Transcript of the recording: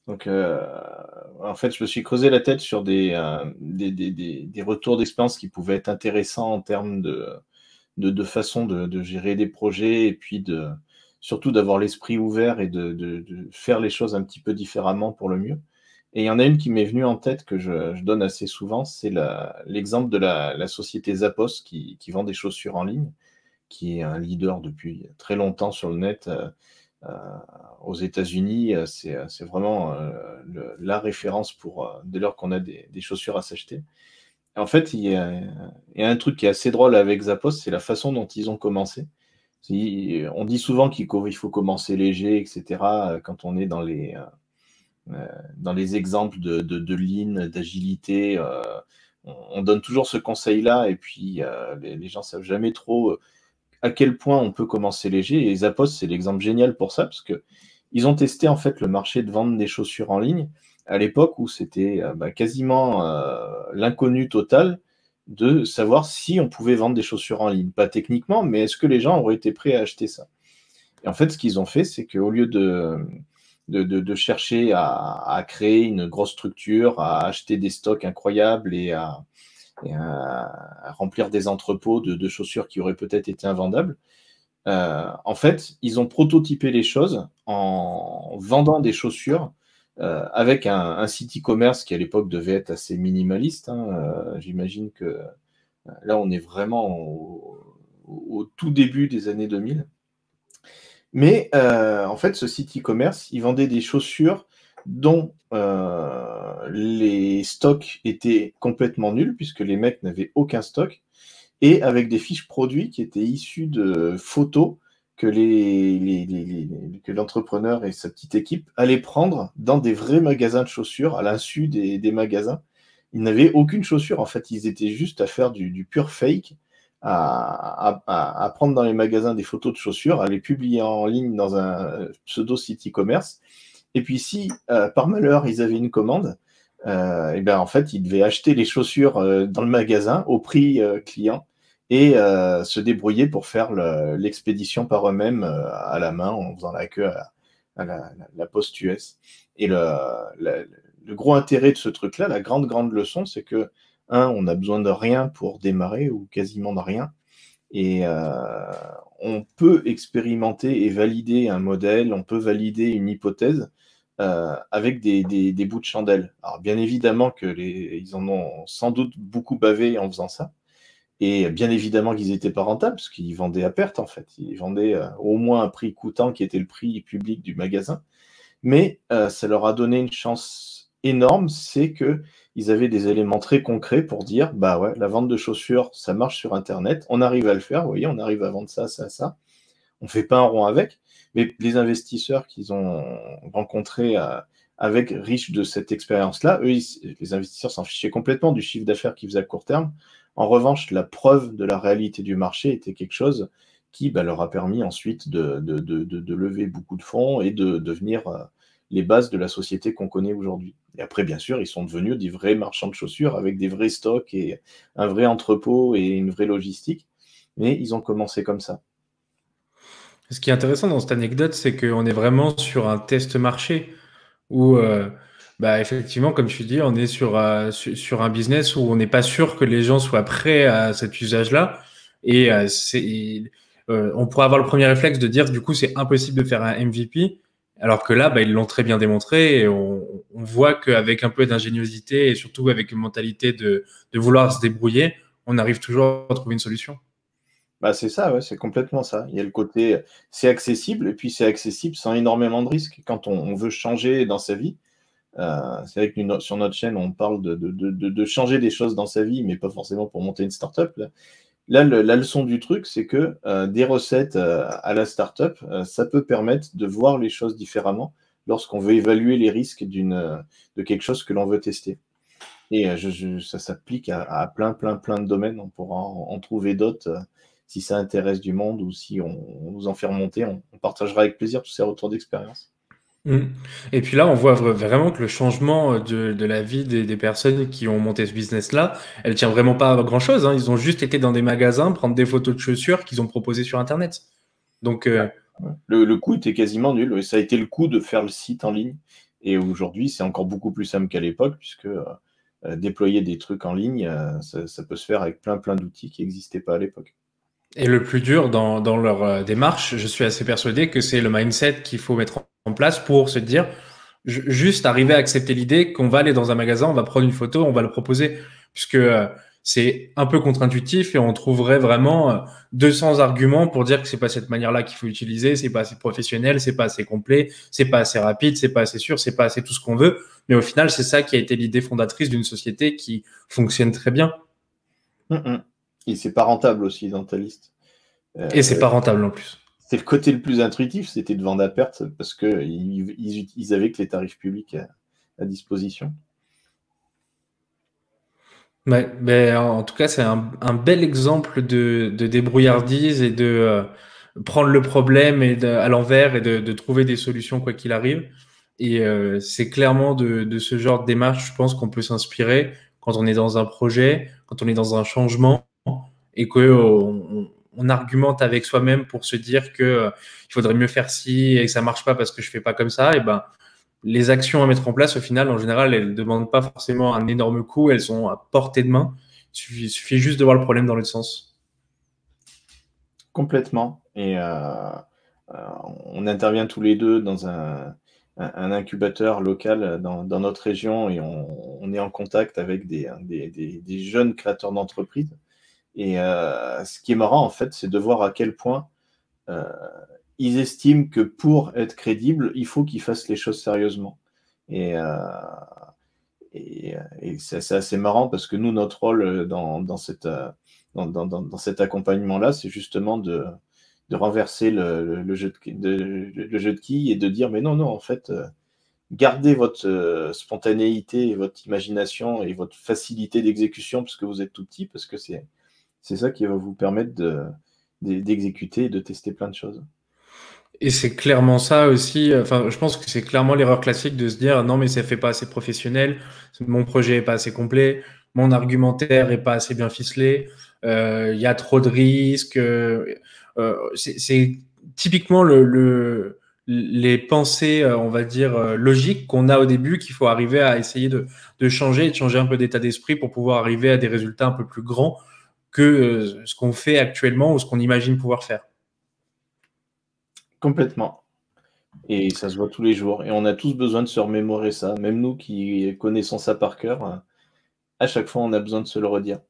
Donc, en fait, je me suis creusé la tête sur des retours d'expérience qui pouvaient être intéressants en termes de façon de gérer des projets et puis surtout d'avoir l'esprit ouvert et de faire les choses un petit peu différemment pour le mieux. Et il y en a une qui m'est venue en tête que je donne assez souvent, c'est l'exemple de la société Zappos qui vend des chaussures en ligne, qui est un leader depuis très longtemps sur le net. Euh, Aux États-Unis, c'est vraiment la référence pour dès lors qu'on a des chaussures à s'acheter. En fait, il y a un truc qui est assez drôle avec Zappos, c'est la façon dont ils ont commencé. On dit souvent qu'il faut commencer léger, etc., quand on est dans les exemples de lean, d'agilité. On donne toujours ce conseil-là, et puis les gens ne savent jamais trop à quel point on peut commencer léger. Et Zappos, c'est l'exemple génial pour ça, parce que ils ont testé en fait le marché de vente des chaussures en ligne à l'époque où c'était quasiment l'inconnu total de savoir si on pouvait vendre des chaussures en ligne. Pas techniquement, mais est-ce que les gens auraient été prêts à acheter ça? Et en fait, ce qu'ils ont fait, c'est qu'au lieu de chercher à créer une grosse structure, à acheter des stocks incroyables et à remplir des entrepôts de chaussures qui auraient peut-être été invendables, en fait, ils ont prototypé les choses en vendant des chaussures avec un site e-commerce qui à l'époque devait être assez minimaliste, hein. J'imagine que là, on est vraiment au tout début des années 2000. Mais en fait, ce site e-commerce, il vendait des chaussures dont les stocks étaient complètement nuls, puisque les mecs n'avaient aucun stock, et avec des fiches produits qui étaient issues de photos que l'entrepreneur et sa petite équipe allaient prendre dans des vrais magasins de chaussures à l'insu des magasins. Ils n'avaient aucune chaussure, en fait, ils étaient juste à faire du pur fake, à prendre dans les magasins des photos de chaussures, à les publier en ligne dans un pseudo site e-commerce. Et puis si, par malheur, ils avaient une commande, et ben en fait, ils devaient acheter les chaussures dans le magasin au prix client et se débrouiller pour faire l'expédition par eux-mêmes à la main en faisant la queue à la poste US. Et le gros intérêt de ce truc-là, la grande leçon, c'est que, on a besoin de rien pour démarrer ou quasiment de rien. Et on peut expérimenter et valider un modèle, on peut valider une hypothèse avec des bouts de chandelle. Alors bien évidemment ils en ont sans doute beaucoup bavé en faisant ça. Et bien évidemment qu'ils n'étaient pas rentables, parce qu'ils vendaient à perte en fait. Ils vendaient au moins un prix coûtant qui était le prix public du magasin. Mais ça leur a donné une chance énorme, c'est que ils avaient des éléments très concrets pour dire, bah ouais, la vente de chaussures, ça marche sur Internet, on arrive à le faire, vous voyez, on arrive à vendre ça, ça, ça. On fait pas un rond avec, mais les investisseurs qu'ils ont rencontrés avec riches de cette expérience-là, eux, les investisseurs s'en fichaient complètement du chiffre d'affaires qu'ils faisaient à court terme. En revanche, la preuve de la réalité du marché était quelque chose qui leur a permis ensuite de lever beaucoup de fonds et de devenir les bases de la société qu'on connaît aujourd'hui. Et après, bien sûr, ils sont devenus des vrais marchands de chaussures avec des vrais stocks et un vrai entrepôt et une vraie logistique. Mais ils ont commencé comme ça. Ce qui est intéressant dans cette anecdote, c'est qu'on est vraiment sur un test marché où, bah, effectivement, comme tu dis, on est sur un business où on n'est pas sûr que les gens soient prêts à cet usage-là. Et on pourrait avoir le premier réflexe de dire, du coup, c'est impossible de faire un MVP. Alors que là, bah, ils l'ont très bien démontré et on voit qu'avec un peu d'ingéniosité et surtout avec une mentalité de vouloir se débrouiller, on arrive toujours à trouver une solution. Bah, c'est ça, ouais, c'est complètement ça. Il y a le côté, c'est accessible, et puis c'est accessible sans énormément de risques. Quand on veut changer dans sa vie, c'est vrai que sur notre chaîne, on parle de changer des choses dans sa vie, mais pas forcément pour monter une startup. Là, la leçon du truc, c'est que des recettes à la startup, ça peut permettre de voir les choses différemment lorsqu'on veut évaluer les risques de quelque chose que l'on veut tester. Et ça s'applique à plein de domaines. On pourra en trouver d'autres si ça intéresse du monde ou si on nous en fait remonter. On partagera avec plaisir tous ces retours d'expérience. Mm. Et puis là, on voit vraiment que le changement de la vie des personnes qui ont monté ce business-là, elle tient vraiment pas à grand-chose, hein. Ils ont juste été dans des magasins prendre des photos de chaussures qu'ils ont proposées sur Internet. Donc, Ouais. Le coût était quasiment nul. Ça a été le coût de faire le site en ligne. Et aujourd'hui, c'est encore beaucoup plus simple qu'à l'époque, puisque déployer des trucs en ligne, ça peut se faire avec plein d'outils qui n'existaient pas à l'époque. Et le plus dur dans leur démarche, je suis assez persuadé que c'est le mindset qu'il faut mettre en place pour se dire, juste arriver à accepter l'idée qu'on va aller dans un magasin, on va prendre une photo, on va le proposer, puisque c'est un peu contre-intuitif et on trouverait vraiment 200 arguments pour dire que c'est pas cette manière-là qu'il faut utiliser, c'est pas assez professionnel, c'est pas assez complet, c'est pas assez rapide, c'est pas assez sûr, c'est pas assez tout ce qu'on veut. Mais au final, c'est ça qui a été l'idée fondatrice d'une société qui fonctionne très bien. Et c'est pas rentable aussi dans ta liste. Et c'est pas rentable en plus. C'est le côté le plus intuitif, c'était de vendre à perte parce qu'ils avaient que les tarifs publics à disposition. Ouais, mais en tout cas, c'est un bel exemple de débrouillardise et de prendre le problème à l'envers et de trouver des solutions quoi qu'il arrive. Et c'est clairement de ce genre de démarche, je pense qu'on peut s'inspirer quand on est dans un projet, quand on est dans un changement et que on argumente avec soi-même pour se dire que il faudrait mieux faire ci et que ça marche pas parce que je fais pas comme ça. Et ben les actions à mettre en place, au final, en général, elles ne demandent pas forcément un énorme coût, elles sont à portée de main. Il suffit juste de voir le problème dans l'autre sens. Complètement. Et on intervient tous les deux dans un incubateur local dans notre région et on est en contact avec des jeunes créateurs d'entreprises. Et ce qui est marrant, en fait, c'est de voir à quel point euh, ils estiment que pour être crédibles, il faut qu'ils fassent les choses sérieusement. Et, et c'est assez marrant parce que nous, notre rôle dans cet accompagnement-là, c'est justement de renverser le jeu de quilles et de dire, mais non, non, en fait, gardez votre spontanéité et votre imagination et votre facilité d'exécution parce que vous êtes tout petit, parce que c'est ça qui va vous permettre d'exécuter et de tester plein de choses. Et c'est clairement ça aussi. Enfin, je pense que c'est clairement l'erreur classique de se dire non, mais ça fait pas assez professionnel, mon projet est pas assez complet, mon argumentaire est pas assez bien ficelé, il y a trop de risques. C'est typiquement les pensées, on va dire, logiques qu'on a au début qu'il faut arriver à essayer de changer et de changer un peu d'état d'esprit pour pouvoir arriver à des résultats un peu plus grands que ce qu'on fait actuellement ou ce qu'on imagine pouvoir faire. Complètement. Et ça se voit tous les jours. Et on a tous besoin de se remémorer ça. Même nous qui connaissons ça par cœur, à chaque fois, on a besoin de se le redire.